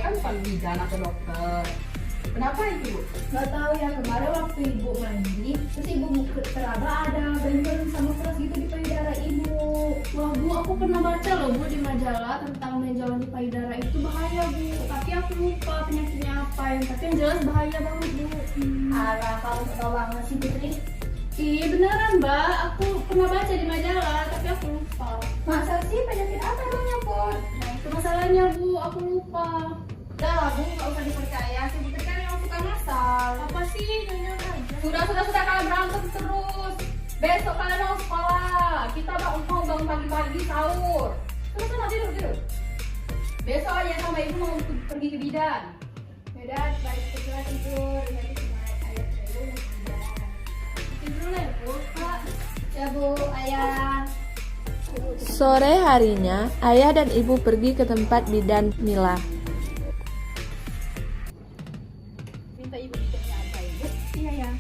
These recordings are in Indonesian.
kan bukan bidan atau dokter. Kenapa itu? Nggak tahu ya, kemarin waktu ibu mandi, terus ibu teraba ada benjolan sama keras gitu di payudara ibu. Wah Bu, aku pernah baca loh Bu di majalah tentang benjolan di payudara itu bahaya Bu. Tapi aku lupa penyakitnya apa tapi yang jelas bahaya banget Bu. Alah, kamu suka banget sih Putri. Iya beneran Mbak, aku pernah baca di majalah tapi aku lupa. Masa sih, penyakit apa emangnya Put? Nah itu masalahnya Bu, aku lupa. Udah lah Bu, nggak usah dipercaya. Si Putri kan yang suka ngasal. Apa sih? Nanya aja. Sudah kalian berantem terus. Besok kalian mau sekolah. Kita mau bangun pagi-pagi sahur. Sana tidur. Besok ayah sama ibu mau pergi ke bidan. Yaudah, baik kita tidur. Nanti cuma ayah dulu mau bidan. Tidur lah ya Bu, Pak. Ya Bu, ayah. Sore harinya, ayah dan ibu pergi ke tempat bidan Mila. Minta ibu bidannya apa ibu? Iya ya.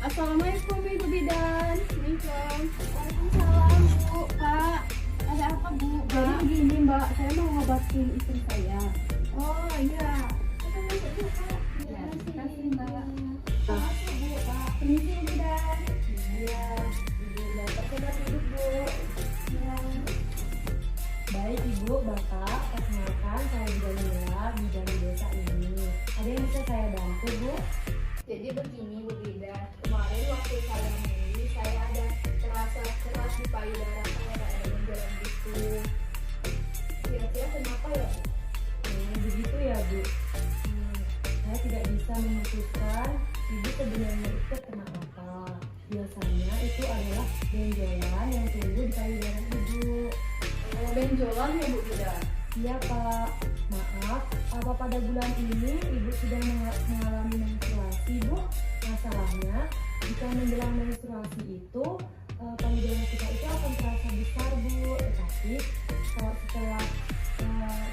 Assalamualaikum Ibu Bidan. Waalaikumsalam. Waalaikumsalam Bu, Pak. Ada apa Bu? Jadi begini Mbak, saya mau ngobatin istri saya. Oh iya. Kita masuk dulu Kak. Ya, terima kasih, Mbak. Masuk Bu, Pak. Permisi Bu Bidan. Iya, Ibu Bapak sudah duduk Bu. Iya. Baik Ibu, Bapak, perkenalkan saya Bidan Mila, bidan di desa ini. Ada yang bisa saya bantu Bu? Jadi begini Bu Bidan, kemarin waktu saya mandi, saya ada terasa keras di payudara saya, ada benjolan gitu. Kira-kira kenapa ya? Begitu ya Bu. Saya tidak bisa memutuskan Ibu sebenarnya itu kena apa. Biasanya itu adalah benjolan yang tumbuh di payudara Ibu. Oh, benjolan ya Bu bidan. Iya Pak, maaf, apa pada bulan ini Ibu sudah mengalami menstruasi Bu? Masalahnya, jika menjelang menstruasi itu, payudara kita itu akan terasa besar Bu. Tetapi, kalau setelah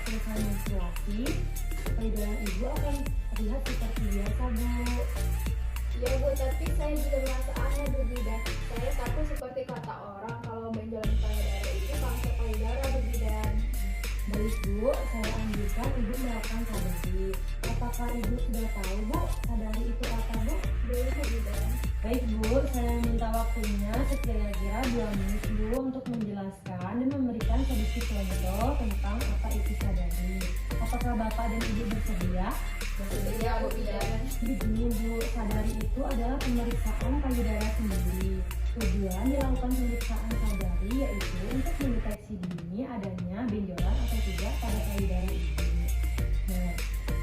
selesai menstruasi, payudara Ibu akan terlihat seperti biasa Bu. Ya Bu, tapi saya juga merasa aneh Bu Bidan. Saya takut seperti kata orang kalau benjolan payudara itu kanker payudara Bu Bidan. Baik Bu, saya anjurkan Ibu melakukan sadari. Apakah Ibu sudah tahu Bu, sadari itu apa Bu? Belum Bu Bidan. Baik Bu, saya minta waktunya sekira-kira 2 menit Bu untuk menjelaskan dan memberikan sedikit contoh tentang apa itu sadari. Apakah Bapak dan Ibu bersedia? Bersedia Bu bidan. Begini Bu, sadari itu adalah pemeriksaan payudara sendiri. Tujuan dilakukan pemeriksaan sadari yaitu untuk mendeteksi dini adanya benjolan atau tidak pada payudara Ibu. Nah,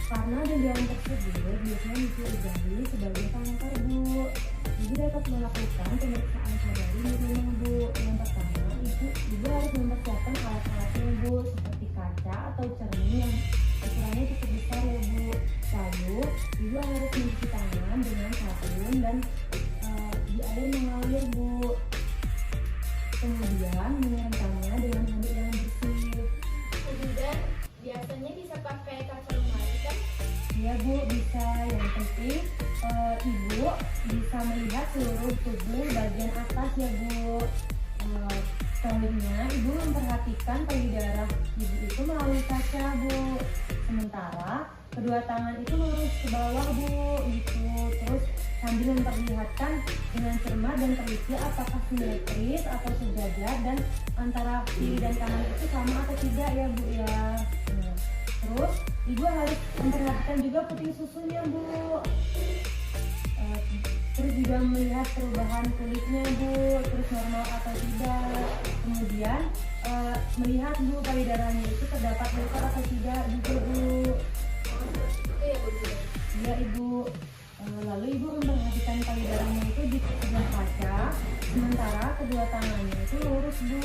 karena benjolan tersebut biasanya dicurigai sebagai kanker Bu. Ibu dapat melakukan pemeriksaan sadari di rumah Bu. Yang pertama, Ibu harus mempersiapkan alat-alatnya Bu, seperti kaca atau cermin yang ukurannya cukup besar ya Bu. Lalu, Ibu harus mencuci tangan dengan sabun dan di air mengalir Bu. Kemudian menyiramkannya dengan handuk yang bersih. Bu Bidan, biasanya bisa pakai kaca lemari kan? Ya Bu, bisa. Yang penting Ibu bisa melihat seluruh tubuh bagian atas ya Bu. Selanjutnya Ibu memperhatikan payudara Ibu itu melalui kaca Bu. Sementara kedua tangan itu lurus ke bawah Bu, gitu. Terus sambil memperlihatkan dengan cermat dan teliti apakah simetris atau sejajar dan antara kiri dan kanan itu sama atau tidak ya Bu ya. Nah, terus Ibu harus memperhatikan juga puting susunya Bu. Terus juga melihat perubahan kulitnya Bu, terus normal atau tidak. Kemudian melihat Bu payudaranya itu terdapat luka atau tidak juga Bu. Itu ya Bu Bidan. Iya Ibu. Lalu Ibu memperhatikan payudaranya itu di sebelah kaca, sementara kedua tangannya itu lurus Bu.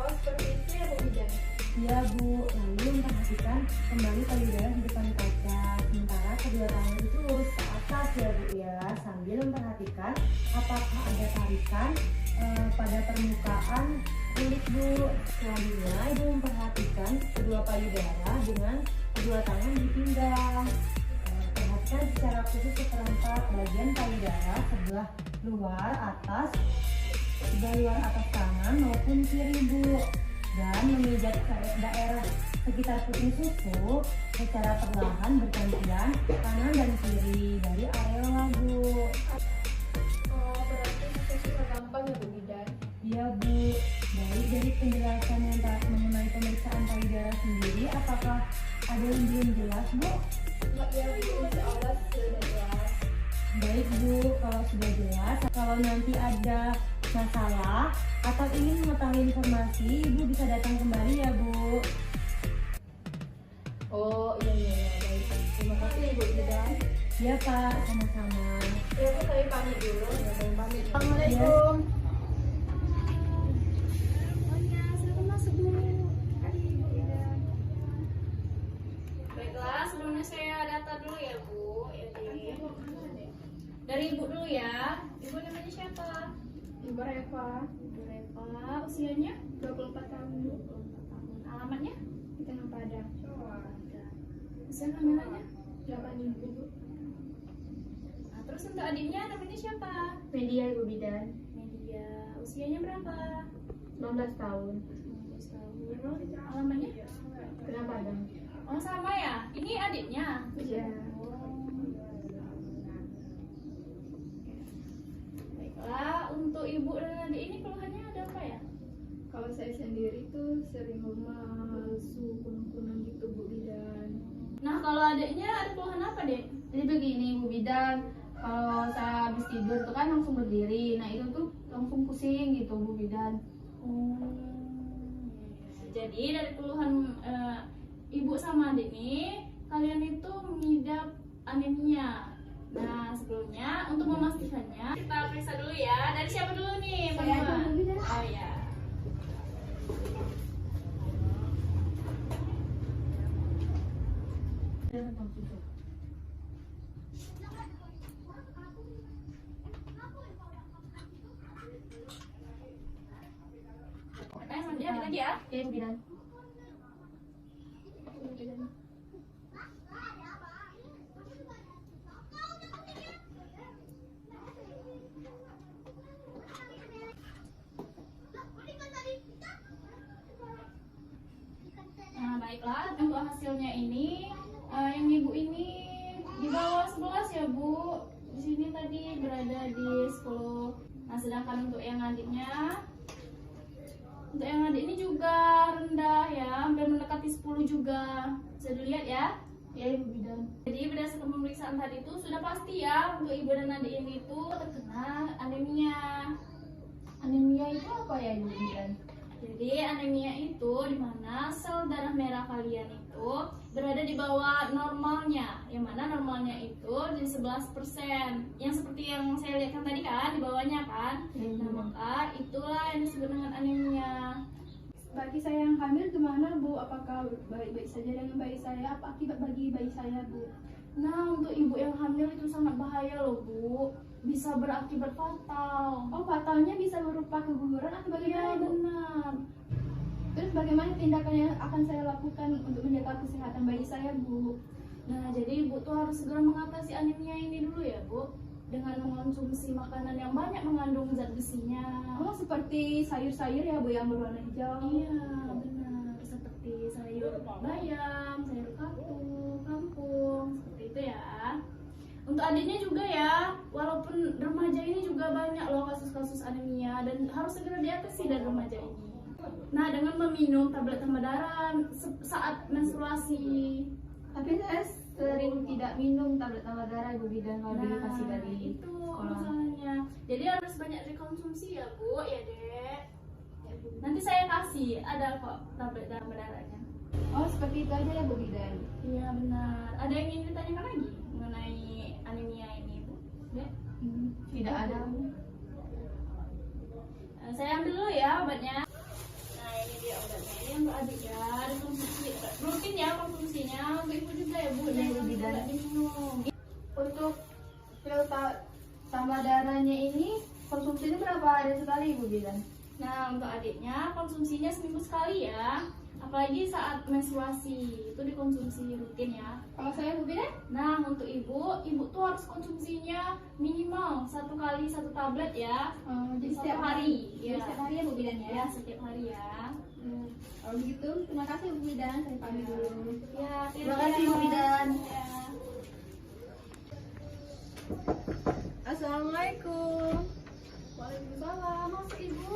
Oh, seperti itu ya Bu Bidan. Iya Bu. Lalu memperhatikan kembali payudara di depan kaca, sementara kedua tangan itu lurus ke atas ya Bu ya, sambil memperhatikan apakah ada tarikan pada permukaan kulit Bu. Selanjutnya Ibu memperhatikan kedua payudara dengan kedua tangan di pinggang. Perhatikan secara khusus seperempat bagian payudara sebelah luar atas kanan maupun kiri Bu, dan memijat daerah Sekitar putih susu secara perlahan bergantian kanan dan kiri dari areola, Bu. Oh, berarti susah gampang ya Bu Bidan. Iya, Bu. Baik, dari penjelasan yang mengenai pemeriksaan payudara sendiri, apakah ada yang belum jelas, Bu? Enggak ya Bu, insya Allah sudah jelas. Baik, Bu, kalau sudah jelas, kalau nanti ada masalah atau ingin mengetahui informasi, Ibu bisa datang kembali ya, Bu. Oh iya, baik. Terima kasih Bu Bidan. Iya, Pak, sama-sama. Ya Bu, saya pamit dulu. Ya, saya pamit. Assalamualaikum. Oh ya, silakan masuk dulu. Baiklah, sebelumnya saya data dulu ya Bu. Dari Ibu dulu ya. Ibu namanya siapa? Ibu Reva, Ibu Reva. Usianya 24 tahun. 24 tahun. Alamatnya? Di Tengah Padang. Usia kehamilannya? 8 minggu Bu. Nah, terus untuk adiknya namanya siapa? Media Ibu Bidan. Media. Usianya berapa? 19 tahun. 19 tahun. Alamatnya? Tengah Padang. Oh sama ya? Ini adiknya? Iya. Baiklah, untuk ibu dan adik ini keluhannya ada apa ya? Kalau saya sendiri tuh sering lemas, kunang-kunang gitu Bu Bidan. Nah kalau adiknya ada keluhan apa dek? Jadi begini Bu Bidan, kalau saya habis tidur tuh kan langsung berdiri, nah itu tuh langsung pusing gitu Bu Bidan. Jadi dari keluhan ibu sama adik nih, kalian itu mengidap anemia. Nah sebelumnya untuk memastikannya kita periksa dulu ya. Dari siapa dulu nih? Saya Mama? dulu, Bu Bidan. Oh ya. Mandi lagi ya. Oke, Bu Bidan. Nah baiklah, untuk hasilnya ini yang ibu ini di bawah 11 ya Bu. Di sini tadi berada di 10. Nah sedangkan untuk yang adiknya, untuk yang adik ini juga rendah ya, hampir mendekati 10 juga. Bisa dilihat ya. Ya Ibu Bidan. Jadi berdasarkan pemeriksaan tadi itu sudah pasti ya untuk ibu dan adik ini itu terkena anemia. Anemia itu apa ya, Ibu Bidan? Jadi anemia itu dimana sel darah merah kalian itu berada di bawah normalnya, yang mana normalnya itu di 11%. Yang seperti yang saya lihatkan tadi kan, di bawahnya kan. Nah maka itulah yang disebut dengan anemia. Bagi saya yang hamil gimana Bu? Apakah baik-baik saja dengan bayi saya? Apa akibat bagi bayi saya Bu? Nah untuk ibu yang hamil itu sangat bahaya loh Bu, bisa berakibat fatal. Oh, fatalnya bisa berupa keguguran atau Iya bagaimana Bu? benar. Terus bagaimana tindakan yang akan saya lakukan untuk menjaga kesehatan bayi saya Bu? Nah jadi ibu tuh harus segera mengatasi anemia ini dulu ya Bu, dengan mengonsumsi makanan yang banyak mengandung zat besinya. Oh, seperti sayur-sayur ya Bu yang berwarna hijau. Iya benar, seperti sayur bayam, sayur kangkung, seperti itu ya. Untuk adiknya juga ya, walaupun remaja ini juga banyak loh kasus-kasus anemia dan harus segera diatasi dari remaja ini. Nah dengan meminum tablet tambah darah saat menstruasi. Tapi saya sering tidak minum tablet tambah darah Bu Bidan kalau dikasih dari itu sekolah. masalahnya. Jadi harus banyak dikonsumsi ya Bu, ya Dek. Nanti saya kasih, ada kok tablet tambah darahnya. Oh, seperti itu aja ya Bu Bidan. Iya benar. Ada yang ingin ditanyakan lagi mengenai anemia ini Bu? Dek? Tidak ada. Saya ambil dulu ya obatnya. Nah ini dia obatnya. Ini untuk adik ya, dikonsumsi rutin ya konsumsinya. Untuk ibu juga ya Bu. Iya, Bu Jangan Bidan. tidak diminum. Untuk pil tambah darahnya ini konsumsinya berapa hari sekali Bu Bidan? Nah untuk adiknya konsumsinya seminggu sekali ya. Apalagi saat menstruasi itu dikonsumsi rutin ya. Kalau saya Bu Bidan? Nah untuk ibu tuh harus konsumsinya minimal 1 tablet ya. Jadi Setiap hari. Jadi setiap hari ya Bu Bidan ya? Ya setiap hari ya. Kalau begitu, terima kasih Bu Bidan. Saya pamit dulu. Ya, terima kasih Bu Bidan. Ya. Assalamualaikum. Waalaikumsalam. Masuk Ibu.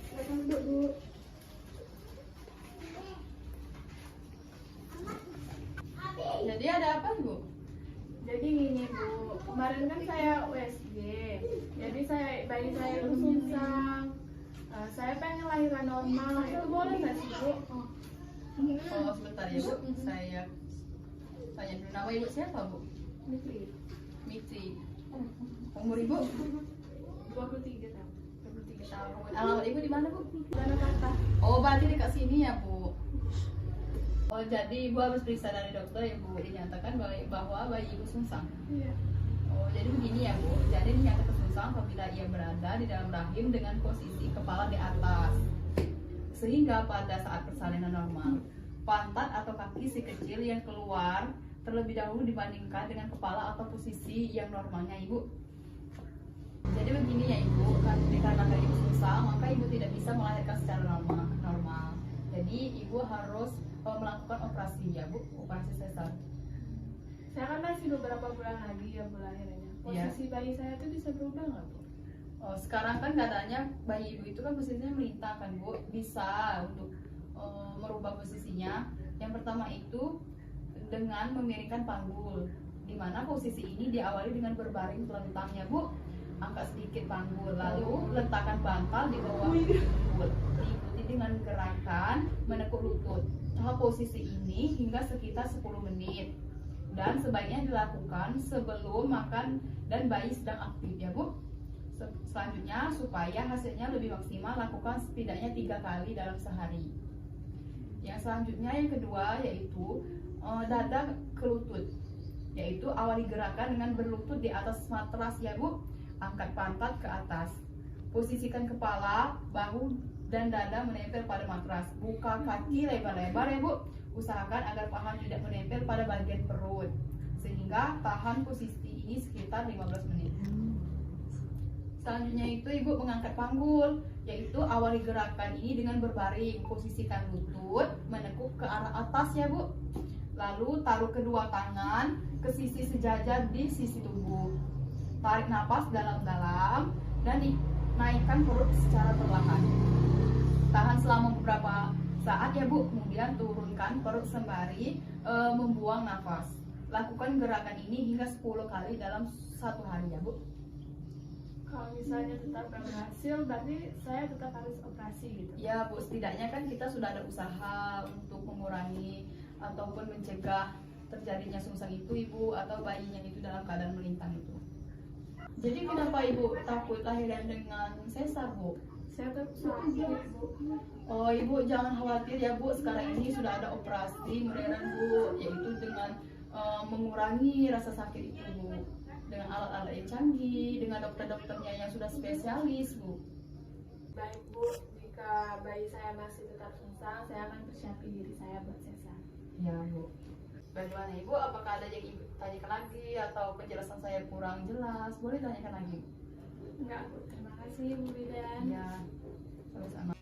Silakan duduk Bu. Jadi ada apa Bu? Jadi gini Bu, kemarin kan saya USG, jadi bayi saya sungsang. Saya pengen lahiran normal, itu boleh nggak sih Bu? Oh sebentar ya Bu, saya tanya dulu nama Ibu siapa Bu? Mitri. Umur Ibu? 23 tahun. 23 tahun. Alamat Ibu di mana Bu? Mana kata? Oh berarti dekat sini ya Bu. Oh jadi Ibu harus periksa dari dokter ya Bu, dinyatakan bahwa bayi Ibu sungsang. Iya. Oh jadi begini ya Bu, jadi dinyatakan sungsang apabila ia berada di dalam rahim dengan posisi kepala di atas, sehingga pada saat persalinan normal pantat atau kaki si kecil yang keluar terlebih dahulu dibandingkan dengan kepala atau posisi yang normalnya Ibu. Jadi begini ya Ibu, dikarenakan Ibu sungsang maka Ibu tidak bisa melahirkan secara normal. Jadi Ibu harus melakukan operasi ya Bu, operasi sesar. Saya kan masih beberapa bulan lagi ya Bu lahirannya. Posisi bayi saya itu bisa berubah nggak Bu? Oh, sekarang kan keadaannya bayi Ibu itu kan posisinya melintang kan Bu, bisa untuk merubah posisinya. Yang pertama itu dengan memiringkan panggul, di mana posisi ini diawali dengan berbaring telentang ya Bu. Angkat sedikit panggul, lalu letakkan bantal di bawah panggul. Diikuti dengan gerakan menekuk lutut. Tahap posisi ini hingga sekitar 10 menit. Dan sebaiknya dilakukan sebelum makan dan bayi sedang aktif ya Bu. Selanjutnya supaya hasilnya lebih maksimal, lakukan setidaknya 3 kali dalam sehari. Yang selanjutnya yang kedua yaitu dada ke lutut, yaitu awali gerakan dengan berlutut di atas matras ya Bu. Angkat pantat ke atas, posisikan kepala, bahu dan dada menempel pada matras. Buka kaki lebar-lebar ya Bu. Usahakan agar paha tidak menempel pada bagian perut, sehingga tahan posisi ini sekitar 15 menit. Selanjutnya itu Ibu mengangkat panggul, yaitu awali gerakan ini dengan berbaring. Posisikan lutut menekuk ke arah atas ya Bu. Lalu taruh kedua tangan ke sisi sejajar di sisi tubuh. Tarik napas dalam-dalam dan naikkan perut secara perlahan. Tahan selama beberapa saat ya Bu, kemudian turunkan perut sembari membuang nafas. Lakukan gerakan ini hingga 10 kali dalam 1 hari ya Bu. Kalau misalnya tetap gak berhasil, berarti saya tetap harus operasi gitu? Ya Bu, setidaknya kan kita sudah ada usaha untuk mengurangi ataupun mencegah terjadinya sungsang itu Ibu, atau bayinya itu dalam keadaan melintang itu. Jadi kenapa Ibu takut lahiran dengan sesar Bu? Saya tetap sakit Bu. Oh Ibu jangan khawatir ya Bu, sekarang ini sudah ada operasi modern Bu, yaitu dengan mengurangi rasa sakit itu Bu, dengan alat-alat yang canggih, dengan dokter-dokternya yang sudah spesialis Bu. Baik Bu, jika bayi saya masih tetap sungsang, saya akan persiapkan diri saya buat sesar. Ya Bu. Bagaimana Ibu? Apakah ada yang Ibu tanyakan lagi atau penjelasan saya kurang jelas? Boleh tanyakan lagi. Enggak Bu, terima kasih Bu Bidan. Ya, sama-sama.